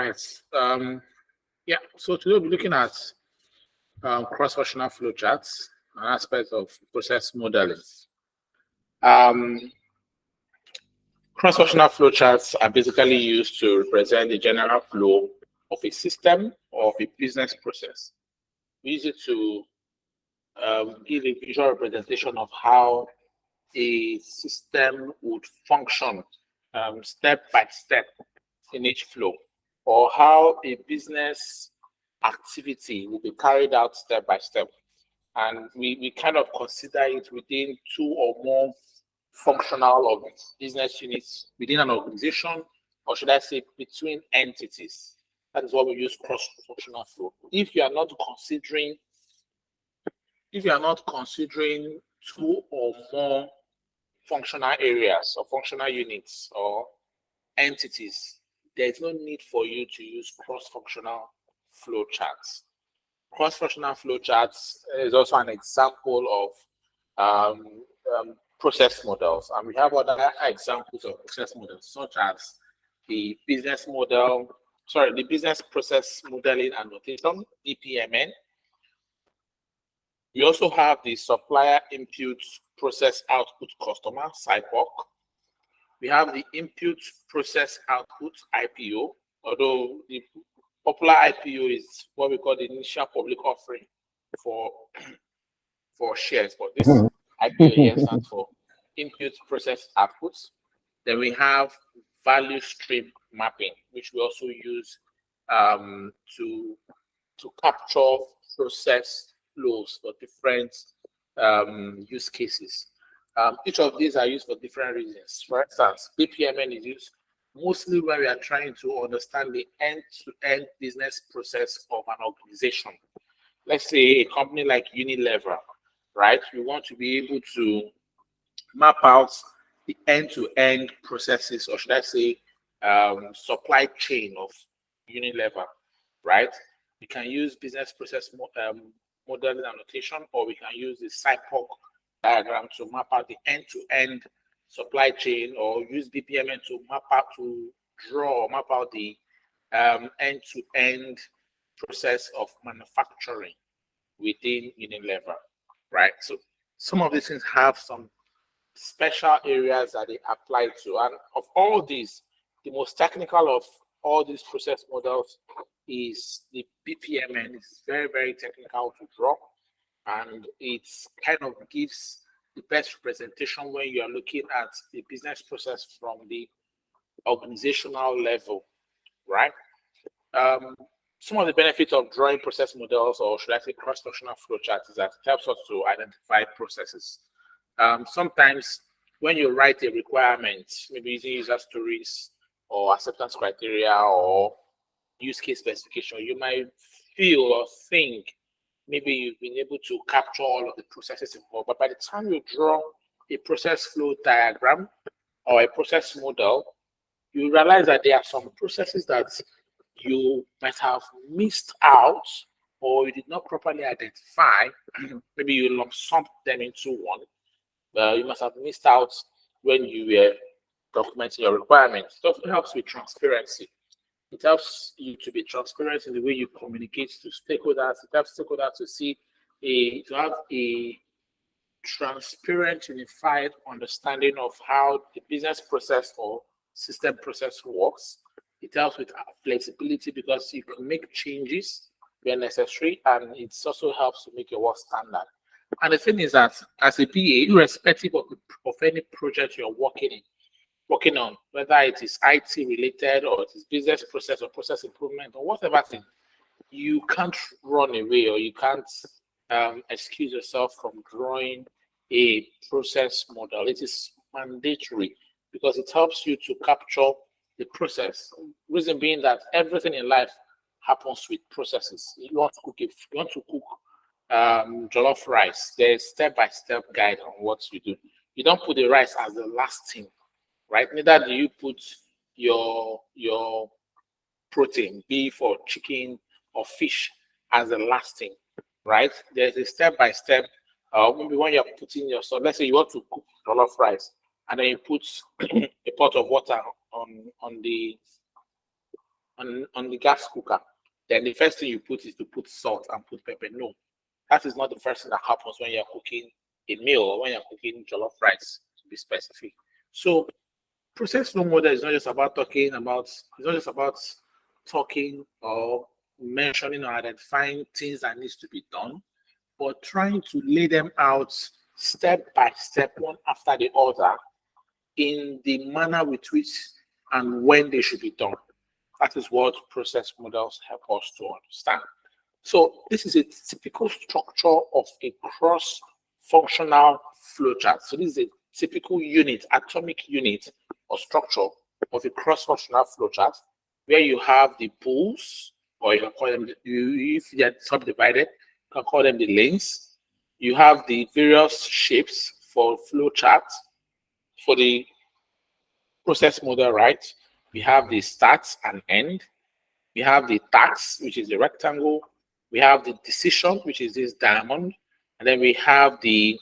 right. Yeah. So today we'll be looking at cross-functional flowcharts, an aspect of process modeling. Um, Cross-functional flowcharts are basically used to represent the general flow of a system or of a business process. We use it to give a visual representation of how a system would function step by step in each flow, or how a business activity will be carried out step by step. And we kind of consider it within two or more functional or business units within an organization, or should I say between entities. That is what we use cross-functional flow. If you are not considering two or more functional areas or functional units or entities, there is no need for you to use cross-functional flow charts. Cross-functional flow charts is also an example of process models, and we have other examples of process models, such as the business process modeling and notation, BPMN. We also have the supplier input process output customer, SIPOC. We have the input process output, IPO, although the popular IPO is what we call the initial public offering for shares, but this IPO here stands for input process outputs. Then we have value stream mapping, which we also use to capture process flows for different use cases. Each of these are used for different reasons. For instance, BPMN is used mostly when we are trying to understand the end-to-end business process of an organization. Let's say a company like Unilever, right? You want to be able to map out the end-to-end processes, or should I say supply chain of Unilever, right? We can use business process modeling and notation, or we can use the SIPOC diagram to map out the end-to-end supply chain, or use BPMN to map out the end-to-end process of manufacturing within Unilever, right? So some of these things have some special areas that they apply to, and of all these, the most technical of all these process models is the BPMN. It's very, very technical to draw, and it kind of gives the best representation when you are looking at the business process from the organizational level, right? Some of the benefits of drawing process models, or should I say cross-functional flowcharts, is that it helps us to identify processes. Sometimes when you write a requirement, maybe using user stories or acceptance criteria or use case specification, you might feel or think maybe you've been able to capture all of the processes involved, but by the time you draw a process flow diagram or a process model, you realize that there are some processes that you might have missed out or you did not properly identify. Maybe you lump sum them into one. You must have missed out when you were documenting your requirements. It also helps with transparency. It helps you to be transparent in the way you communicate to stakeholders. It helps stakeholders to have a transparent, unified understanding of how the business process or system process works. It helps with flexibility because you can make changes when necessary, and it also helps to make your work standard. And the thing is that as a PA, irrespective of any project you're working on, whether it is IT related or it is business process or process improvement or whatever thing, you can't run away or you can't excuse yourself from drawing a process model. It is mandatory because it helps you to capture the process. Reason being that everything in life happens with processes. You want to cook jollof rice, there's step-by-step guide on what you do. You don't put the rice as the last thing, right? Neither do you put your protein, beef or chicken or fish, as the last thing, right? There's a step-by-step. Maybe when you're putting your sauce, let's say you want to cook jollof rice, and then you put a pot of water on the on the gas cooker, then the first thing you put is to put salt and put pepper. No, that is not the first thing that happens when you're cooking a meal or when you're cooking jollof rice, to be specific. So process flow model is not just about talking or mentioning or identifying things that needs to be done, but trying to lay them out step by step, one after the other, in the manner with which and when they should be done. That is what process models help us to understand. So this is a typical structure of a cross-functional flowchart. So this is a typical unit, atomic unit or structure of a cross-functional flowchart, where you have the pools, or you can call them, if they are subdivided, you can call them the lanes. You have the various shapes for flowchart. For the process model, right? We have the start and end. We have the task, which is the rectangle. We have the decision, which is this diamond. And then we have the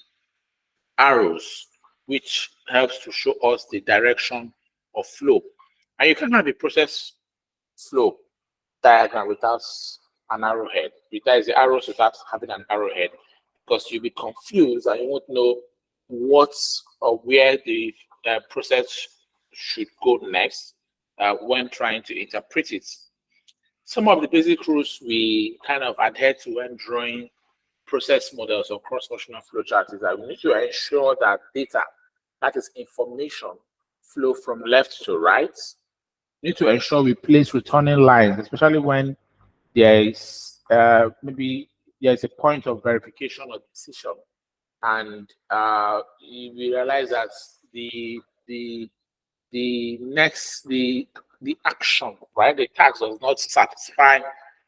arrows, which helps to show us the direction of flow. And you can have a process flow diagram without an arrowhead. Without the arrows without having an arrowhead, because you'll be confused and you won't know what or where the process should go next when trying to interpret it. Some of the basic rules we kind of adhere to when drawing process models or cross-functional flowcharts is that we need to ensure that data, that is information, flow from left to right. We need to ensure we place returning lines, especially when there is maybe there's a point of verification or decision, and we realize that the action, right, the task does not satisfy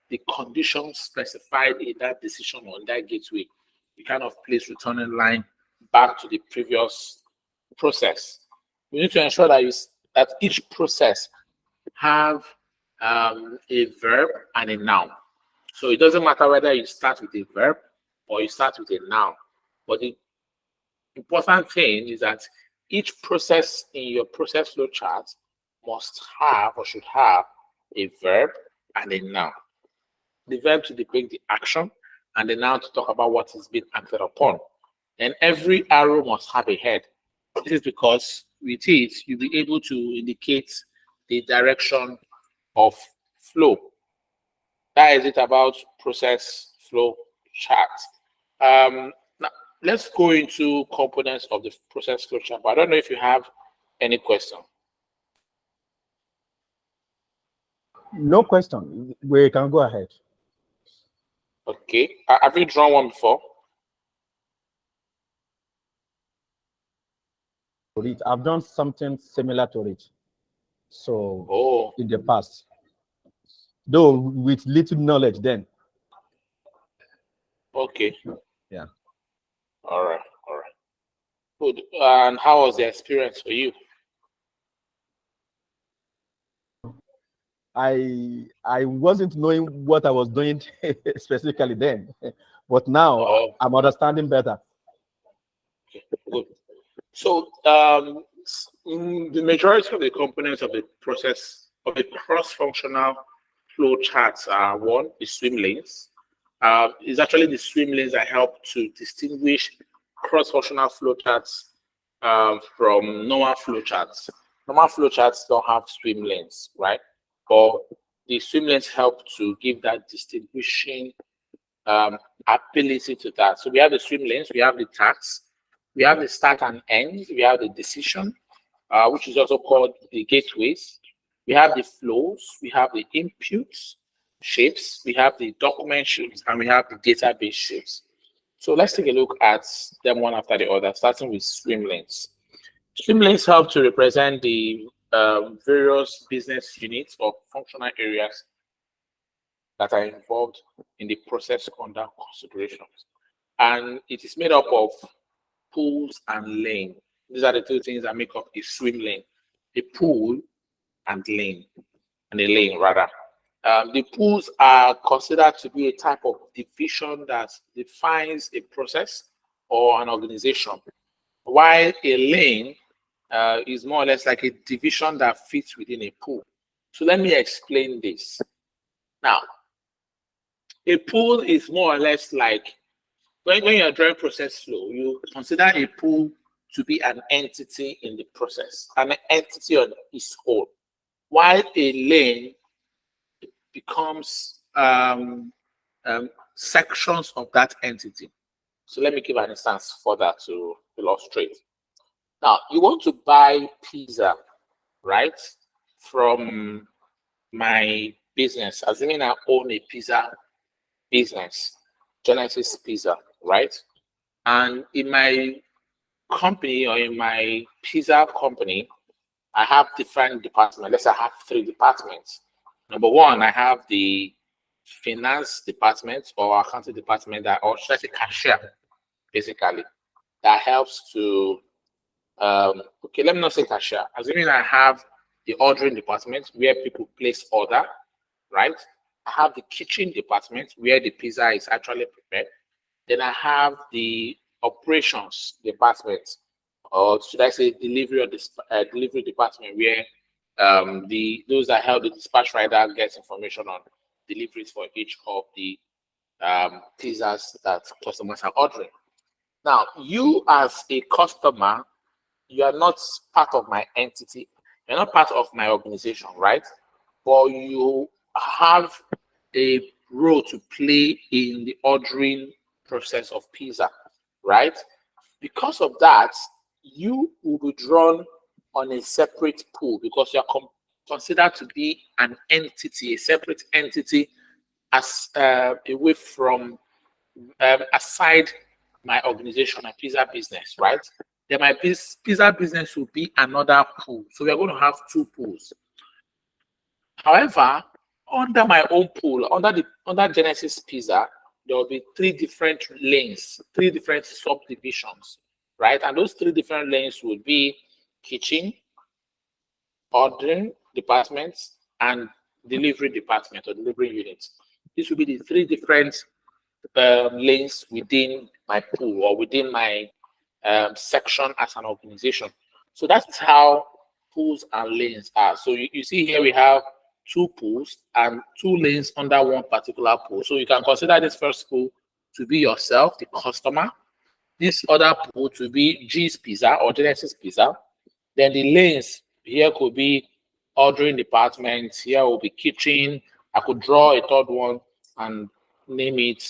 the conditions specified in that decision on that gateway. We kind of place returning line back to the previous process. We need to ensure that each process have a verb and a noun. So it doesn't matter whether you start with a verb or you start with a noun. But the important thing is that each process in your process flow chart must have or should have a verb and a noun. The verb to depict the action and the noun to talk about what is being acted upon. And every arrow must have a head. This is because with it, you'll be able to indicate the direction of flow. That is it about process flow chart. Now, let's go into components of the process flow chart. But I don't know if you have any question. No question. We can go ahead. Okay. Have you drawn one before? I've done something similar to it. So in the past, though with little knowledge then. Okay. Yeah. All right. Good. And how was the experience for you? I wasn't knowing what I was doing specifically then, but now I'm understanding better. Okay, good. So the majority of the components of the process of the cross-functional flow charts are one, the swim lanes. It's actually the swim lanes that help to distinguish cross-functional flow charts from normal flow charts. Normal flow charts don't have swim lanes, right? But the swim lanes help to give that distinguishing ability to that. So we have the swim lanes, we have the tasks, we have the start and end, we have the decision, which is also called the gateways. We have the flows, we have the inputs, shapes, we have the document shapes, and we have the database shapes. So let's take a look at them one after the other, starting with swim lanes. Swim lanes help to represent the various business units or functional areas that are involved in the process under consideration. And it is made up of pools and lane. These are the two things that make up a swim lane: a pool and lane, and a lane rather. The pools are considered to be a type of division that defines a process or an organization, while a lane is more or less like a division that fits within a pool. So let me explain this. Now, a pool is more or less like when you're drawing process flow, you consider a pool to be an entity in the process, an entity on its own, while a lane becomes sections of that entity. So let me give an instance for that to illustrate. Now, you want to buy pizza, right, from my business, assuming I own a pizza business, Genesis Pizza, right? And in my company or in my pizza company, I have different departments. Let's say I have 3 departments. Number one, I have the finance department or accounting department that, or should I say cashier, basically, that helps to, okay, let me not say cashier. Assuming I have the ordering department where people place order, right? I have the kitchen department where the pizza is actually prepared. Then I have the operations department, or should I say delivery or delivery department, where those that help the dispatch rider gets information on deliveries for each of the pizzas that customers are ordering. Now, you as a customer, you are not part of my entity. You're not part of my organization, right? But you have a role to play in the ordering process of pizza, right? Because of that, you will be drawn on a separate pool because you are considered to be an entity, a separate entity, as away from aside my organization, my pizza business, right? Then my pizza business will be another pool. So we are going to have 2 pools. However, under my own pool, under Genesis Pizza, there will be 3 different lanes, 3 different subdivisions, right? And those 3 different lanes would be kitchen, ordering departments, and delivery department or delivery units. This will be the 3 different lanes within my pool or within my section as an organization. So that's how pools and lanes are. So you see here we have 2 pools and 2 lanes under one particular pool. So you can consider this first pool to be yourself, the customer. This other pool to be G's Pizza or Genesis Pizza. Then the lanes here could be ordering department. Here will be kitchen. I could draw a 3rd one and name it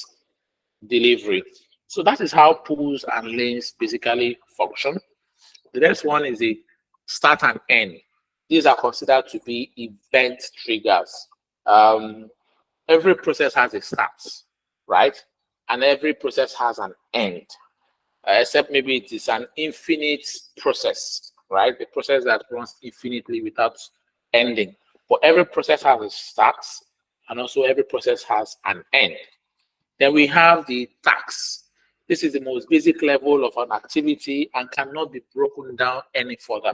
delivery. So that is how pools and lanes basically function. The next one is the start and end. These are considered to be event triggers. Every process has a start, right? And every process has an end, except maybe it is an infinite process, right? The process that runs infinitely without ending. But every process has a start, and also every process has an end. Then we have the task. This is the most basic level of an activity and cannot be broken down any further.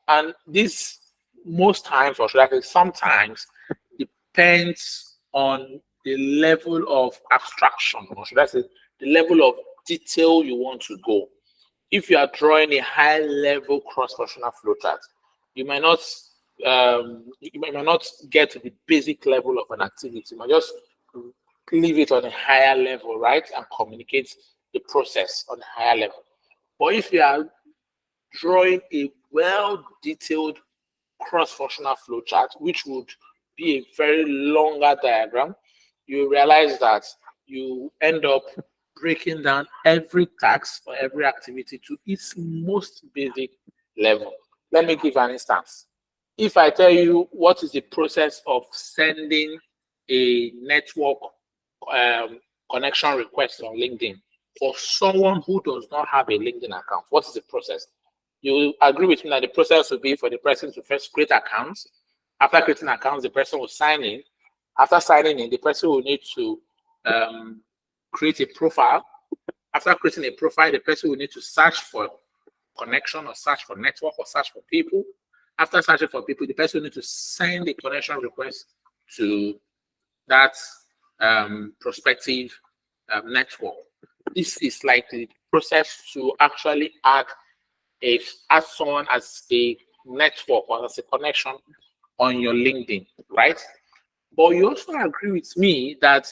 And this most times, or should I say sometimes, depends on the level of abstraction, or should I say the level of detail you want to go. If you are drawing a high-level cross-functional flowchart, you might not get to the basic level of an activity. You might just leave it on a higher level, right, and communicate the process on a higher level. But if you are drawing a well-detailed cross-functional flowchart, which would be a very longer diagram, you realize that you end up breaking down every task or every activity to its most basic level. Let me give an instance. If I tell you what is the process of sending a network connection request on LinkedIn for someone who does not have a LinkedIn account, what is the process? You will agree with me that the process will be for the person to first create accounts. After creating accounts, the person will sign in. After signing in, the person will need to create a profile. After creating a profile, the person will need to search for connection or search for network or search for people. After searching for people, the person will need to send a connection request to that prospective network. This is like the process to actually add someone as a network or as a connection on your LinkedIn, right? But you also agree with me that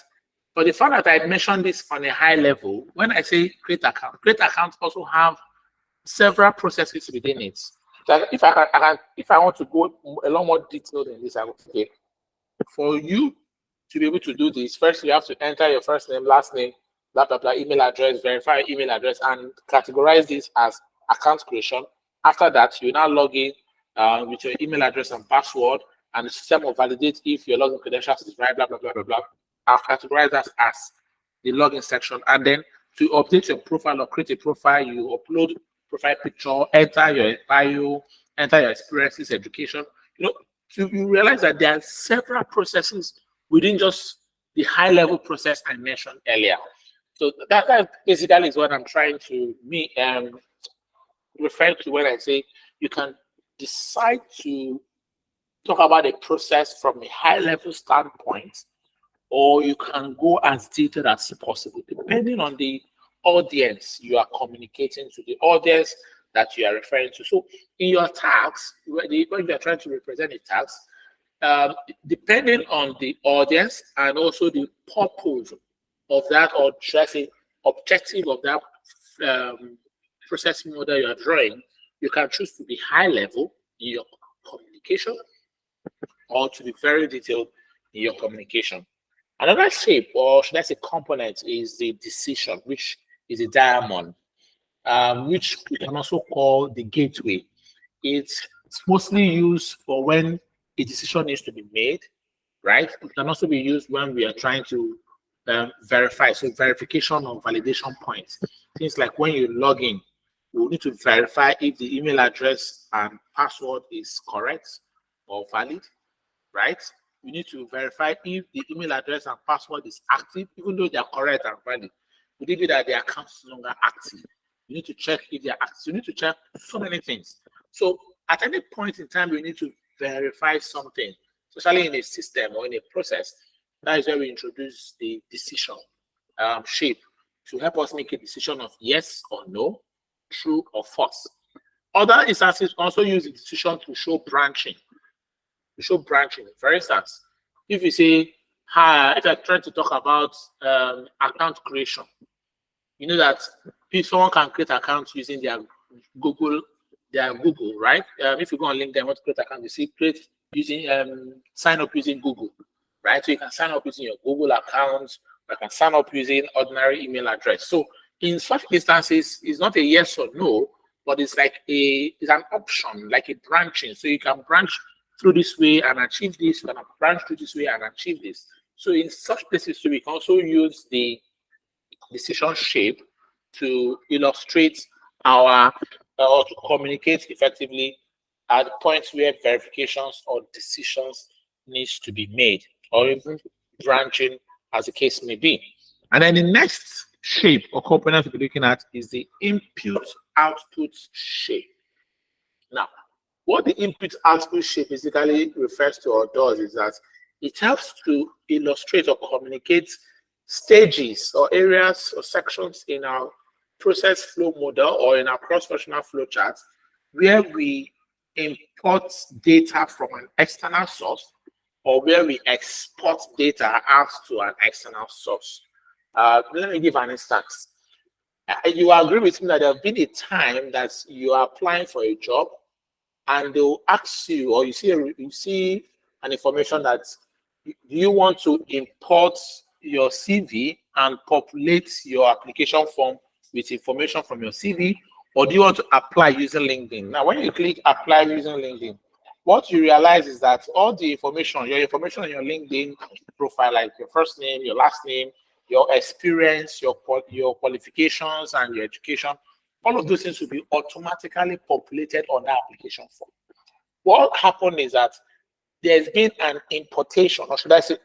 for the fact that I mentioned this on a high level, when I say create accounts also have several processes within it. That if if I want to go a lot more detailed in this, I would say for you to be able to do this, first you have to enter your first name, last name, blah blah blah, email address, verify email address, and categorize this as account creation. After that, you now log in with your email address and password, and the system will validate if your login credentials is right, blah blah blah blah blah. I'll categorize that as the login section, and then to update your profile or create a profile, you upload profile picture, enter your bio, enter your experiences, education. You realize that there are several processes within just the high level process I mentioned earlier. So that basically is what I'm trying to refer to when I say you can decide to talk about a process from a high level standpoint, or you can go as detailed as possible, depending on the audience you are communicating to, the audience that you are referring to. So in your tags, when you are trying to represent a tags, depending on the audience and also the purpose of that, or should I say objective of that process model you are drawing, you can choose to be high level in your communication or to be very detailed in your communication. Another shape, or should I say component, is the decision, which is a diamond, which we can also call the gateway. It's mostly used for when a decision needs to be made, right? It can also be used when we are trying to verify, so verification or validation points. Things like when you log in, we need to verify if the email address and password is correct or valid, right? We need to verify if the email address and password is active, even though they are correct and valid. Would it be that the account is no longer active? You need to check if they are active. You need to check so many things. So at any point in time, we need to verify something, especially in a system or in a process. That is where we introduce the decision shape to help us make a decision of yes or no, true or false. Other instances also use the decision to show branching. For instance, if you say, hi, if you're trying to talk about account creation, you know that if someone can create accounts using their Google, right? If you go on LinkedIn, want to create account, you see create using sign up using Google, right? So you can sign up using your Google account, or you can sign up using ordinary email address. So in such instances, it's not a yes or no, but it's like it's an option, like a branching. So you can branch through this way and achieve this, you can branch through this way and achieve this. So in such places, so we can also use the decision shape to illustrate our or to communicate effectively at the points where verifications or decisions needs to be made, or even branching as the case may be. And then the next shape or component we'll be looking at is the input output shape. Now, what the input output shape basically refers to or does is that it helps to illustrate or communicate stages or areas or sections in our process flow model or in our cross-functional flow chart where we import data from an external source or where we export data out to an external source. Let me give an instance. You agree with me that there have been a time that you are applying for a job and they'll ask you, or you see an information that you want to import your CV and populate your application form with information from your CV, or do you want to apply using LinkedIn? Now, when you click apply using LinkedIn, what you realize is that all the information, your information on your LinkedIn profile, like your first name, your last name, your experience, your qualifications, and your education, all of those things will be automatically populated on that application form. What happened is that there's been an importation, or should I say,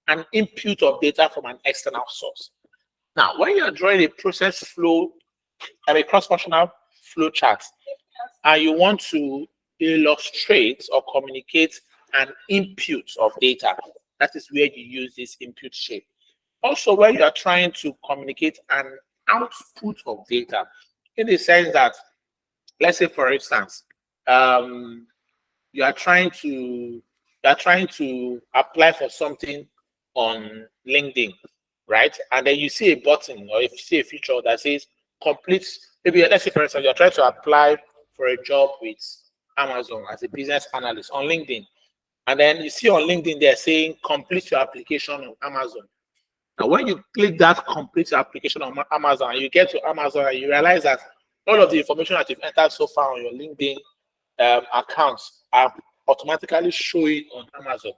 an input of data from an external source. Now, when you're drawing a process flow and a cross-functional flow chart, and you want to illustrate or communicate an input of data, that is where you use this input shape. Also, when you are trying to communicate an output of data, in the sense that, let's say, for instance, you are trying to apply for something on LinkedIn, right? And then you see a button or if you see a feature that says complete, maybe let's say for instance, you're trying to apply for a job with Amazon as a business analyst on LinkedIn. And then you see on LinkedIn, they're saying complete your application on Amazon. Now, when you click that complete your application on Amazon, and you get to Amazon and you realize that all of the information that you've entered so far on your LinkedIn accounts are automatically showing on Amazon.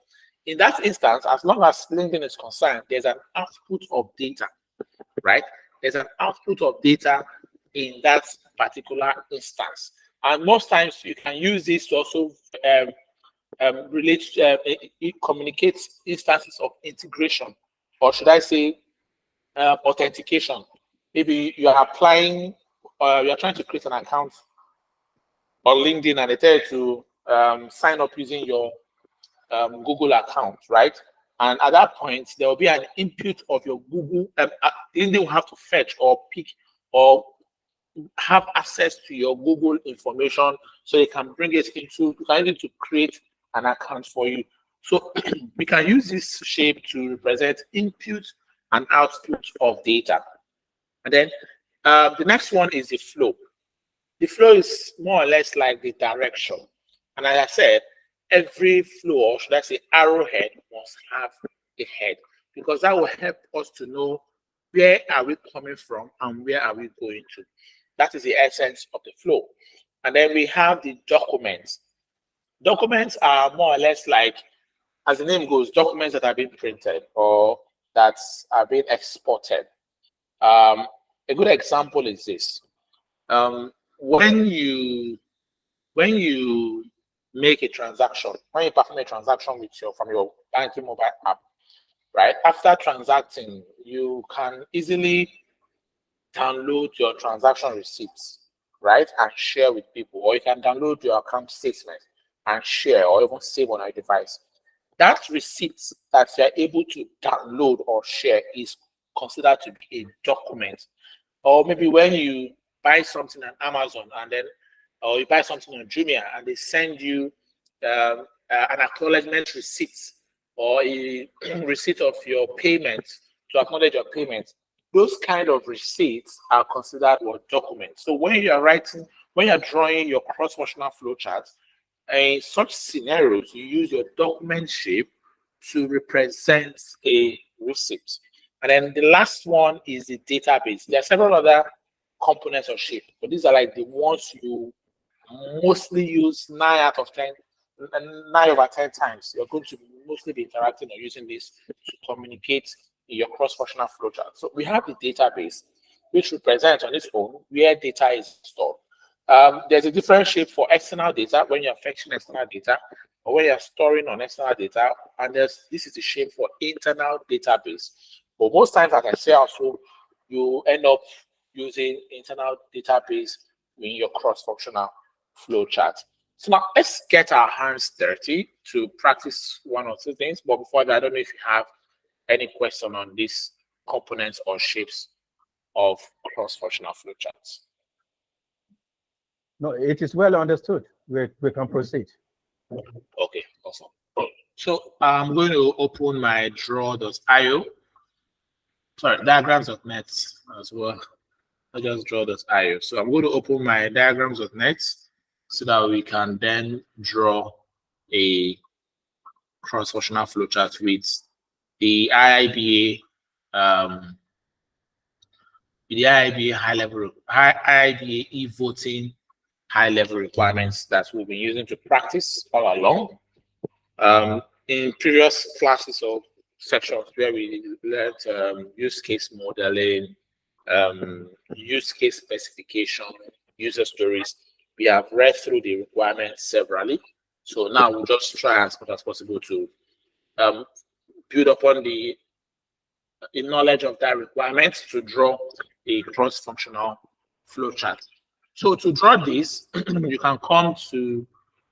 In that instance, as long as LinkedIn is concerned, there's an output of data, right? There's an output of data in that particular instance. And most times you can use this to also it communicates instances of integration, or should I say authentication. Maybe you are applying, you are trying to create an account on LinkedIn and they tell you to sign up using your Google account, right? And at that point, there will be an input of your Google. LinkedIn will have to fetch or pick or have access to your Google information so they can bring it into, you can to create an account for you. So we can use this shape to represent input and output of data. And then the next one is the flow. The flow is more or less like the direction. And as I said, every flow, or should I say arrowhead, must have a head, because that will help us to know where are we coming from and where are we going to. That is the essence of the flow. And then we have the documents. Documents are more or less like, as the name goes, documents that are being printed or that are being exported. A good example is this. When you make a transaction, when you perform a transaction with from your banking mobile app, right? After transacting, you can easily download your transaction receipts, right, and share with people, or you can download your account statement and share, or even save on your device. That receipt that you're able to download or share is considered to be a document. Or maybe when you buy something on Amazon and then, or you buy something on Jumia and they send you an acknowledgement receipt or a receipt of your payment to acknowledge your payment, those kind of receipts are considered what documents. So when you are writing, when you're drawing your cross-functional flowchart, in such scenarios, you use your document shape to represent a receipt. And then the last one is the database. There are several other components of shape, but these are like the ones you mostly use 9 out of 10, 9 over 10 times. You're going to mostly be interacting or using this to communicate in your cross-functional flowchart. So we have the database, which represents on its own where data is stored. There's a different shape for external data when you're fetching external data or when you're storing on external data, and this is the shape for internal database. But most times, like I say, also you end up using internal database in your cross-functional flowchart. So now let's get our hands dirty to practice one or two things. But before that, I don't know if you have any question on these components or shapes of cross-functional flowcharts. No, it is well understood. We can proceed. Okay, awesome. So I'm going to open my draw.io. Sorry, diagrams.net as well. I just draw.io. So I'm going to open my diagrams.net so that we can then draw a cross-functional flowchart with the IIBA IIBA e-voting high-level requirements that we've been using to practice all along. In previous classes or sections where we learned use case modeling, use case specification, user stories, we have read through the requirements severally. So now we'll just try as much as possible to build upon the knowledge of that requirement to draw a cross-functional flowchart. So to draw this, you can come to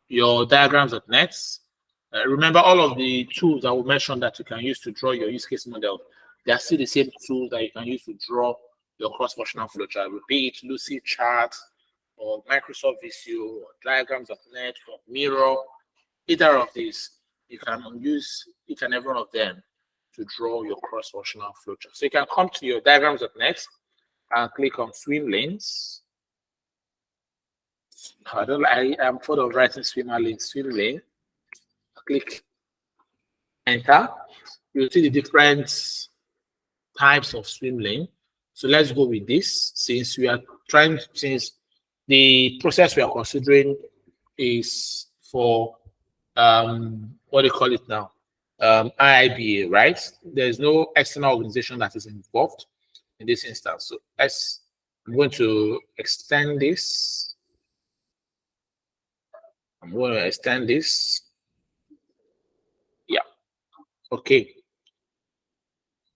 your diagrams.net. Remember all of the tools that we mentioned that you can use to draw your use case model. They are still the same tools that you can use to draw your cross-functional flowchart, be it Lucidchart or Microsoft Visio or diagrams.net or Miro either of these, you can use each and every one of them to draw your cross-functional flowchart. So you can come to your diagrams.net and click on swim lanes. I am fond of writing swim lane. Click enter. You'll see the different types of swim lane. So let's go with this, since the process we are considering is for what do you call it now? IIBA, right? There's no external organization that is involved in this instance. So I'm going to extend this. I'm going to extend this. Yeah. Okay.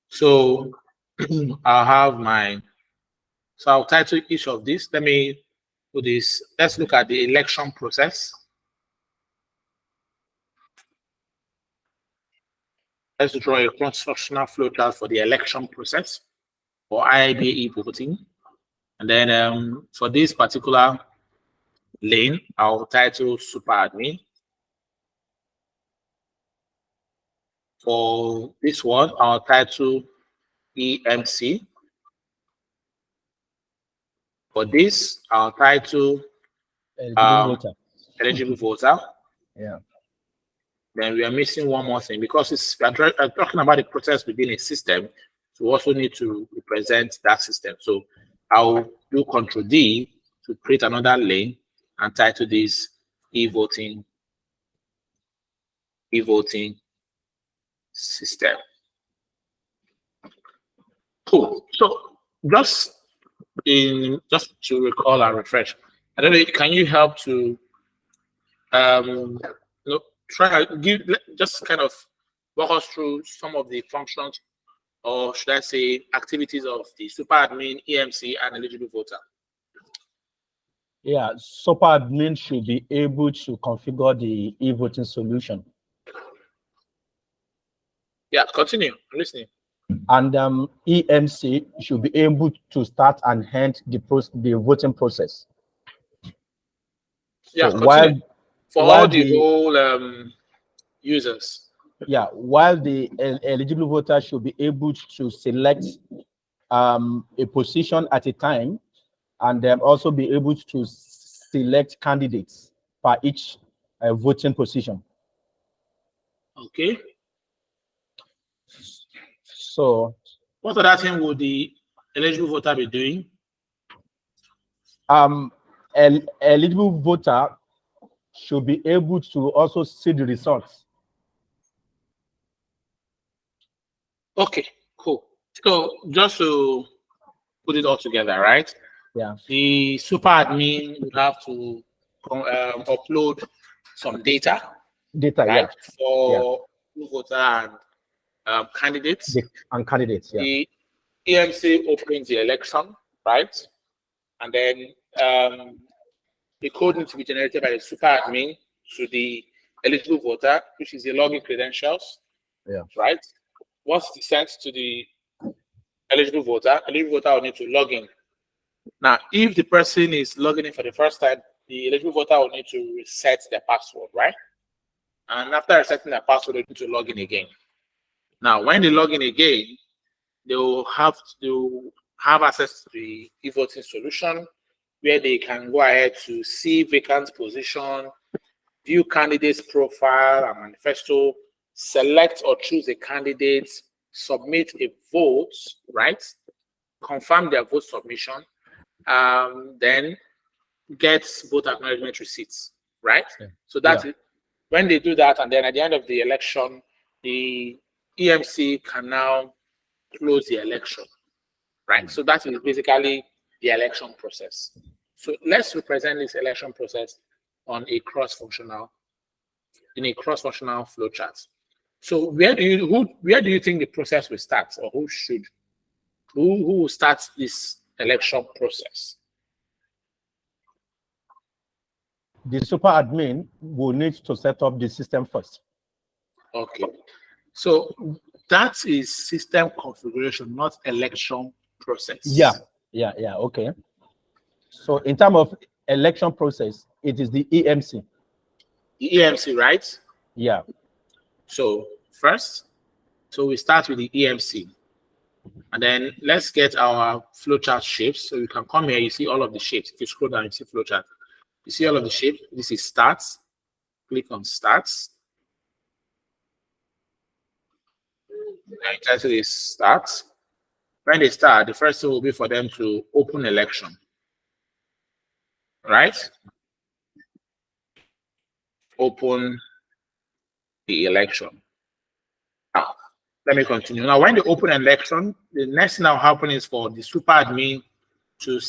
So I'll have so I'll title each of these. Let me do this. Let's look at the election process. Let's draw a cross-functional flowchart for the election process for IIBA voting. And then for this particular lane, I'll title Super Admin. For this one, I'll title EMC. For this, I'll title eligible voter. Yeah. Then we are missing one more thing, because we are talking about the process within a system. So we also need to represent that system. So I'll do Control D to create another lane and title this e-voting system. Cool. So just to recall and refresh, I don't know, can you help to try just kind of walk us through some of the functions, or should I say activities, of the super admin, EMC, and eligible voter? Yeah, super admin should be able to configure the e-voting solution. Yeah, continue. I'm listening. And EMC should be able to start and end the voting process. Yeah, so for all the whole users. Yeah, while the eligible voter should be able to select a position at a time, and then also be able to select candidates for each voting position. Okay. So, what other thing would the eligible voter be doing? Eligible voter should be able to also see the results. Okay, cool. So just to put it all together, right? Yeah. The super admin would have to upload some data. Right? Yeah. For voter and candidates. Yeah. The EMC opens the election, right? And then the code needs to be generated by the super admin to the eligible voter, which is the login credentials. Yeah. Right? Once it's sent to the eligible voter will need to log in. Now, if the person is logging in for the first time, the eligible voter will need to reset their password, right? And after resetting their password, they need to log in again. Now, when they log in again, they will have to have access to the e-voting solution, where they can go ahead to see vacant position, view candidates' profile and manifesto, select or choose a candidate, submit a vote, right? Confirm their vote submission, then get vote acknowledgement receipts, right? Yeah. So that's it. When they do that, and then at the end of the election, the EMC can now close the election, right? So that is basically the election process. So let's represent this election process on a cross-functional flowchart. So where do you think the process will start, or who will start this election process? The super admin will need to set up the system first. Okay. So that is system configuration, not election process. Yeah. Okay. So in terms of election process, it is the EMC. the EMC, right? Yeah. So first, we start with the EMC. And then let's get our flowchart shapes. So you can come here, you see all of the shapes. If you scroll down, you see flowchart. You see all of the shapes. This is starts. Click on starts. And title is starts. When they start, the first thing will be for them to open election. Right? Open the election. Now, let me continue. Now, when they open election, the next thing that will happen is for the super admin to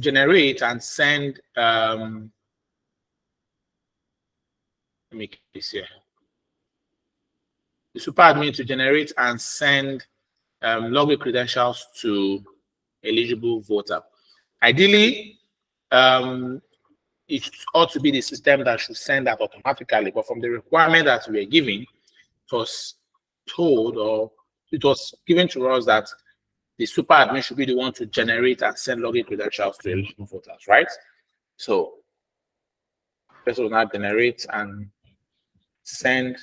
generate and send, let me make this here. The super admin to generate and send login credentials to eligible voter. Ideally, it ought to be the system that should send that automatically, but from the requirement that we are giving, it was told, or it was given to us, that the super admin should be the one to generate and send login credentials to eligible voters, right? So first will now generate and send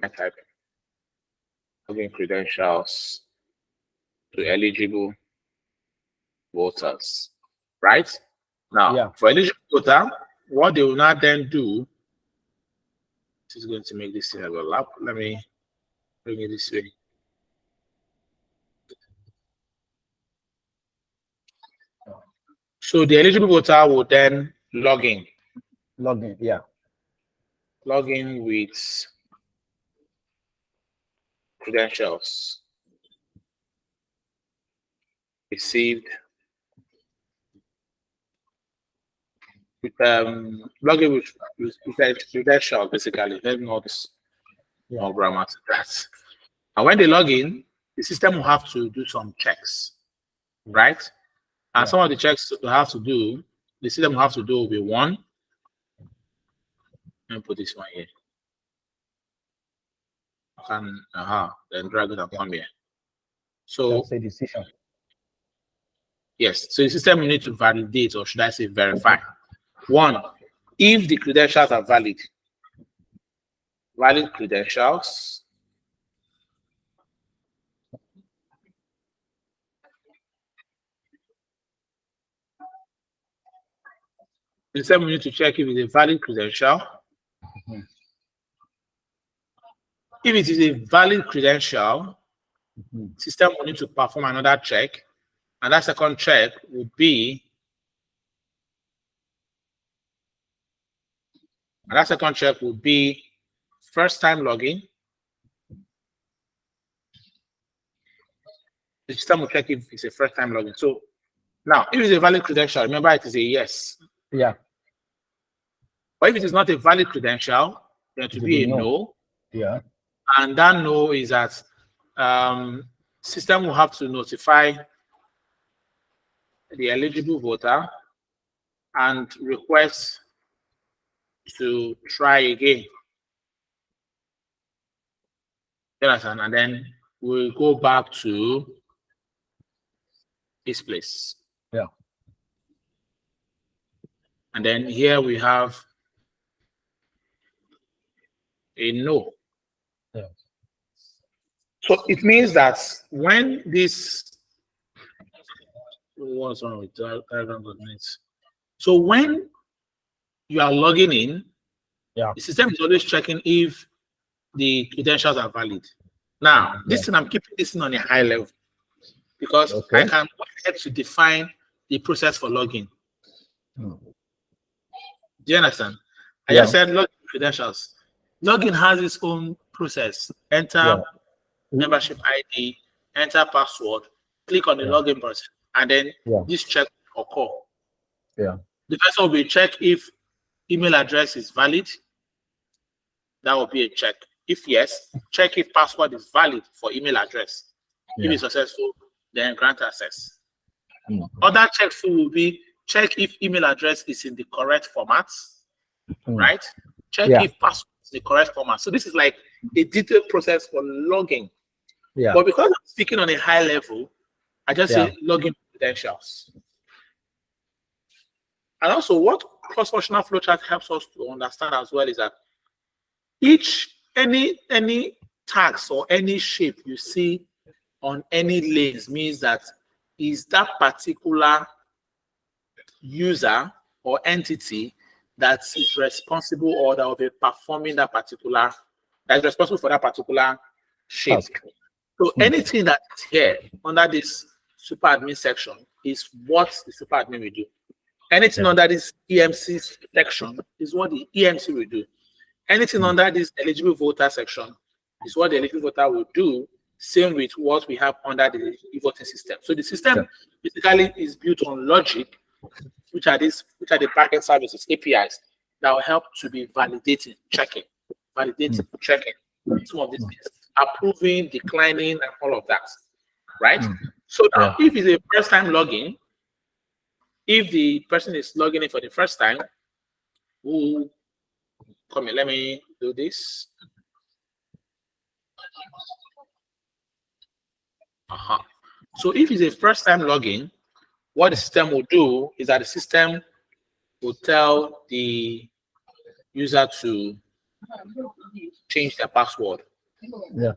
my type login credentials to eligible voters, right? Now, for eligible voter, what they will not then do, this is going to make this thing overlap. Let me bring it this way. So the eligible voter will then log in. Log in, yeah. Log in with credentials received with log in with credentials, basically. Let me not more grammar to that. And when they log in, the system will have to do some checks, right? And some of the checks we have to do, the system will have to do will be one. Let me put this one here. I can then drag it and come here. So that's a decision. Yes, so the system will need to validate, or should I say verify. One, if the credentials are valid credentials, the system will need to check if it's a valid credential. If it is a valid credential, system will need to perform another check, and that second check will be first time login. The system will check if it's a first time login. So now, if it's a valid credential, remember it is a yes. Yeah. But if it is not a valid credential, then it will be a no. Yeah. And that no is that system will have to notify the eligible voter and request to try again. And then we'll go back to this place. Yeah. And then here we have a no. Yeah. So it means that when this, what's wrong with diagram coordinates? So when you are logging in, the system is always checking if the credentials are valid. Now, this thing, I'm keeping this thing on a high level because I can go ahead to define the process for login. Do you understand? I just said login credentials. Login has its own process. Enter membership ID, enter password, click on the login button, and then this check will occur. Yeah. The first one will be check if email address is valid. That will be a check. If yes, check if password is valid for email address. If it's successful, then grant access. Other checks will be check if email address is in the correct format, right? Check if password is in the correct format. So this is like a detailed process for logging. Yeah. But because I'm speaking on a high level, I just say login credentials. And also what cross-functional flowchart helps us to understand as well is that any tags or any shape you see on any lanes means that is that particular user or entity that is responsible or that will be performing that particular, that is responsible for that particular shape. Task. So anything that's here under this super admin section is what the super admin will do. Anything under this EMC section is what the EMC will do. Anything under this eligible voter section is what the eligible voter will do. Same with what we have under the e-voting system. So the system basically is built on logic, which are the backend services, APIs, that will help to be validating, checking, checking some of these things, approving, declining, and all of that, right? So now, if it's a first-time login, if the person is logging in for the first time, come here, let me do this. So if it's a first-time login, what the system will do is that the system will tell the user to change their password. Yeah.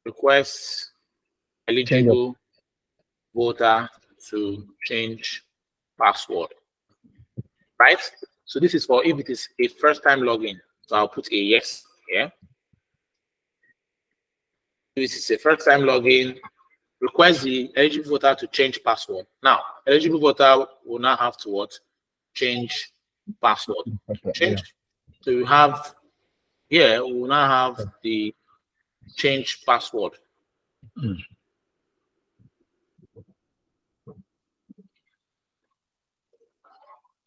Request eligible voter to change password. Right? So this is for if it is a first-time login. So I'll put a yes here. If it is a first-time login, request the eligible voter to change password. Now, eligible voter will now have to what? Change password. Change. So we have here, we will now have the change password.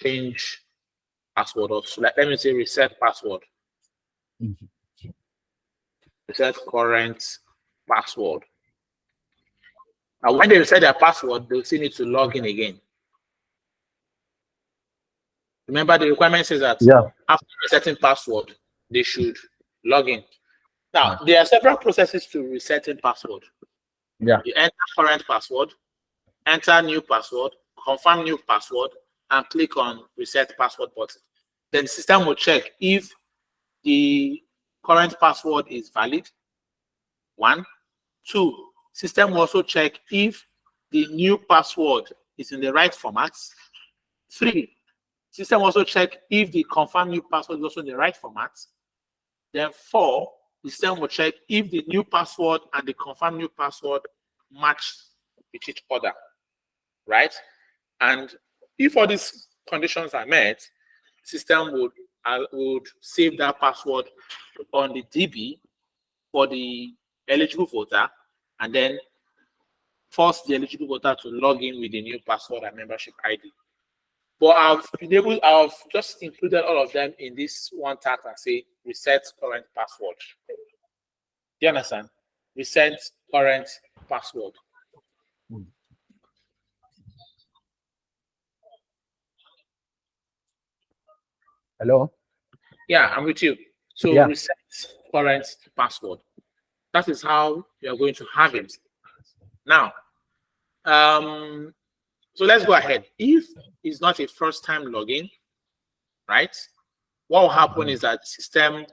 Change password. So let me say reset password. Reset current password. Now, when they reset their password, they'll still need to log in again. Remember, the requirement says that after resetting password, they should log in. Now, there are several processes to resetting password. You enter current password, enter new password, confirm new password, and click on reset password button. Then the system will check if the current password is valid. 1. 2. System will also check if the new password is in the right format. 3. System also check if the confirm new password is also in the right format. Then 4, the system will check if the new password and the confirm new password match with each other, right? And if all these conditions are met, the system would save that password on the DB for the eligible voter, and then force the eligible voter to log in with the new password and membership ID. But I've just included all of them in this one tag and say reset current password. Do you understand? Reset current password. Hello? Yeah, I'm with you. So reset current password. That is how you're going to have it. Now, so let's go ahead. If it's not a first-time login, right? What will happen is that the system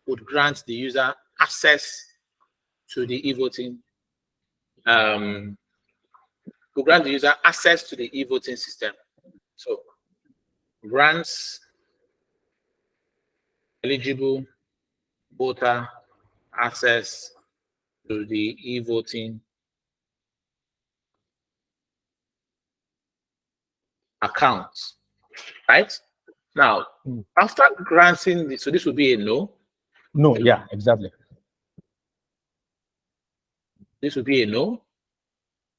would grant the user access to the e-voting. Will grant the user access to the e-voting system. So grants eligible voter access to the e-voting account, right? Now, after granting this, so this will be a no. No, yeah, exactly. This will be a no.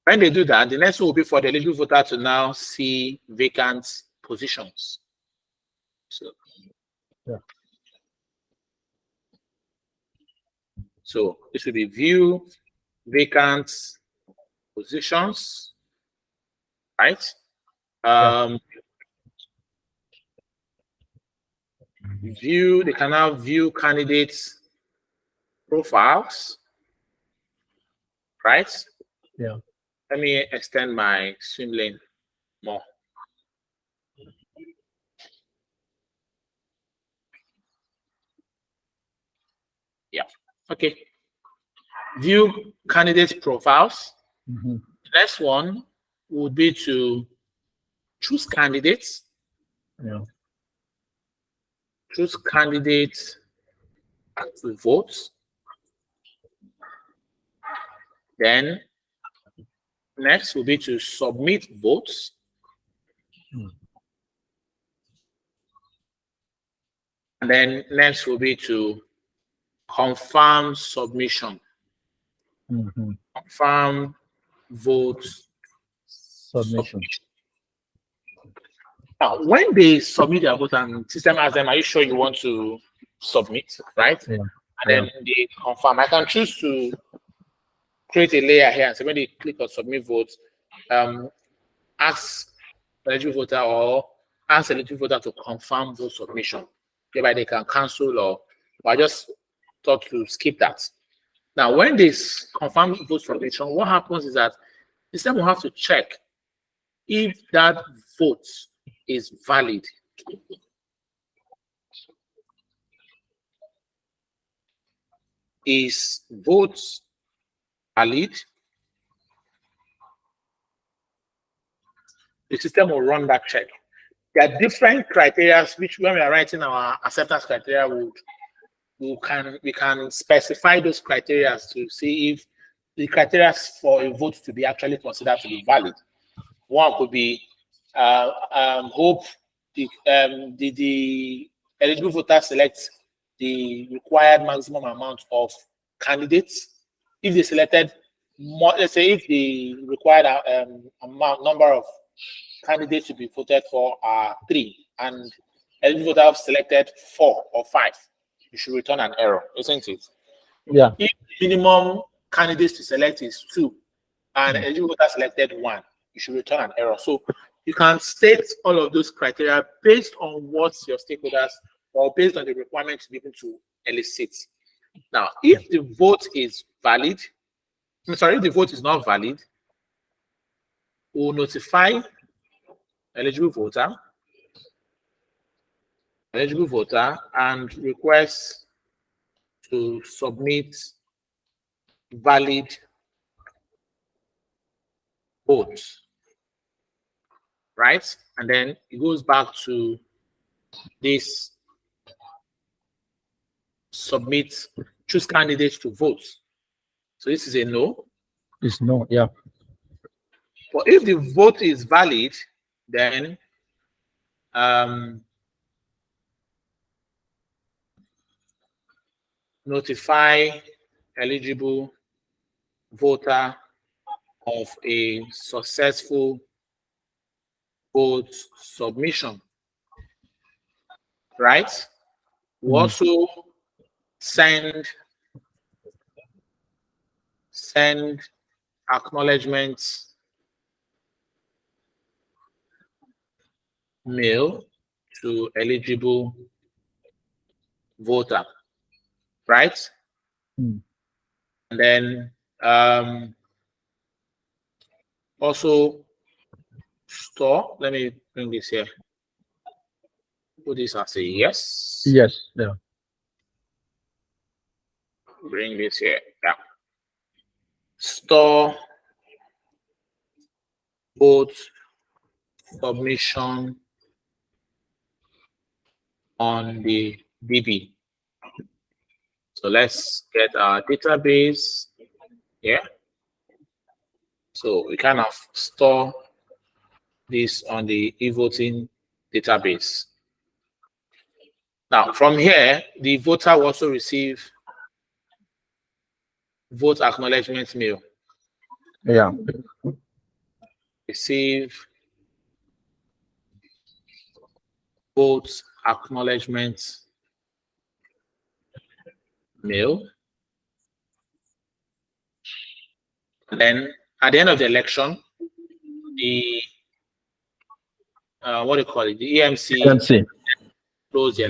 When they do that, the next one will be for the eligible voter to now see vacant positions. So this will be view vacant positions, right? View, they can now view candidates profiles. right? Yeah. Let me extend my swim lane more. Yeah. Okay. View candidate profiles. Mm-hmm. The next one would be to choose candidates. Yeah. Choose candidates to vote. Then next will be to submit votes. Mm. And then next will be to confirm submission. Mm-hmm. Confirm vote Submission. Now, when they submit their vote and system asks them, are you sure you want to submit, right? Yeah. And then they confirm. I can choose to create a layer here and so when they click on submit vote, ask eligible voter or ask eligible voter to confirm vote submission. Thereby they can cancel or I just thought to skip that. Now, when they confirm vote submission, what happens is that the system will have to check if that vote is valid. Is vote valid? The system will run that check. There are different criteria which, when we are writing our acceptance criteria, we can specify those criteria to see if the criteria for a vote to be actually considered to be valid. One could be hope the eligible voter selects the required maximum amount of candidates. If they selected more, let's say if the required number of candidates to be voted for are 3 and eligible voter have selected 4 or 5, you should return an error, isn't it? Yeah. If minimum candidates to select is 2 and eligible voter selected 1, you should return an error. So you can state all of those criteria based on what your stakeholders or based on the requirement to be able to elicit. Now, if the vote is valid, if the vote is not valid, we'll notify eligible voter and request to submit valid votes, right? And then it goes back to this submit, choose candidates to vote. So this is a no. It's no, yeah. But if the vote is valid, then notify eligible voter of a successful vote submission, right? We also send acknowledgement mail to eligible voter, right? And then also store. Let me bring this here. Put this as a yes. Yes. Yeah. Bring this here. Yeah. Store vote submission on the DB. So let's get our database here. So we kind of store this on the e-voting database. Now, from here, the voter will also receive vote acknowledgement mail. Yeah. Receive vote acknowledgement mail. Then at the end of the election, the what do you call it? The EMC close the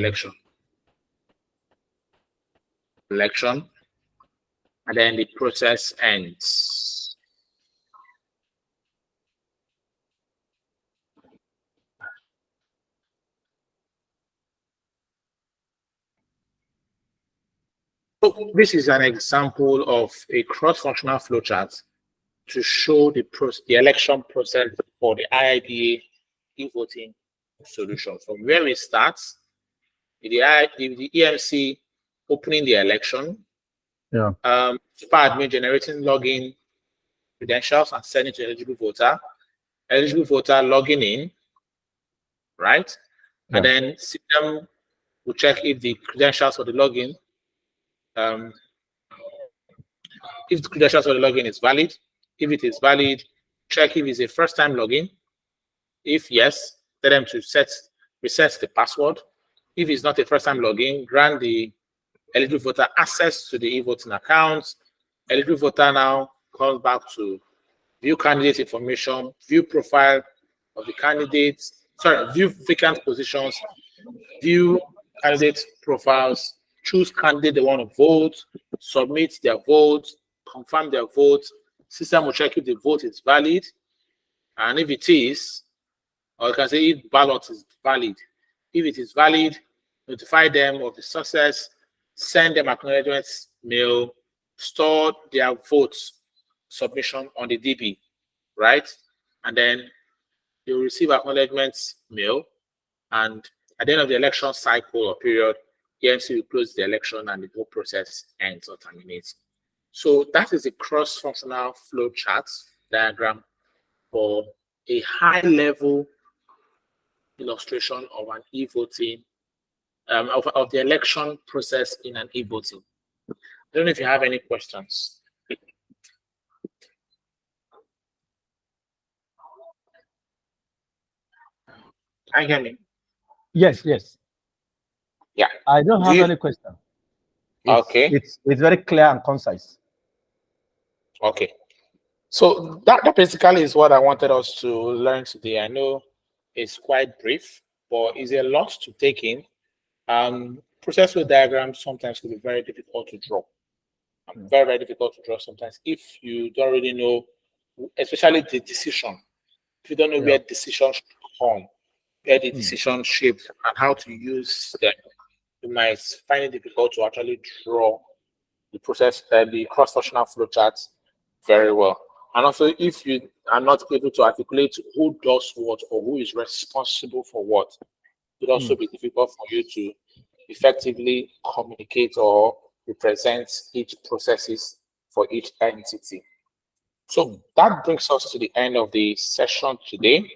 election. And then the process ends. So this is an example of a cross-functional flowchart to show the election process for the IIBA e-voting solution. From where it starts, the EMC opening the election, super admin generating login credentials and sending to eligible voter logging in, right? And then system will check if the credentials for the login, if the credentials for the login is valid. If it is valid, check if it's a first-time login. If yes, tell them to reset the password. If it's not a first-time login, grant the eligible voter access to the e-voting account. Eligible voter now comes back to view candidate information, view profile of the candidates, view vacant positions, view candidate profiles, choose candidate they want to vote, submit their vote, confirm their vote. System will check if the vote is valid. And if it is, or you can say if ballot is valid. If it is valid, notify them of the success, send them acknowledgement mail, store their votes submission on the DB, right? And then they will receive acknowledgement mail. And at the end of the election cycle or period, EMC will close the election and the whole process ends or terminates. So that is a cross-functional flow chart diagram for a high-level illustration of an e-voting, of the election process in an e-voting. I don't know if you have any questions. Can you hear me? Yes. Yeah. I don't have any question. It's very clear and concise. Okay. So that basically is what I wanted us to learn today. I know it's quite brief, but it's a lot to take in. Process flow diagrams sometimes can be very difficult to draw. Very, very difficult to draw sometimes if you don't really know, especially the decision. If you don't know where decisions come, where the decision shaped, and how to use them, you might find it difficult to actually draw the process, the cross-functional flowcharts very well. And also, if you are not able to articulate who does what or who is responsible for what, it would also be difficult for you to effectively communicate or represent each processes for each entity. So that brings us to the end of the session today.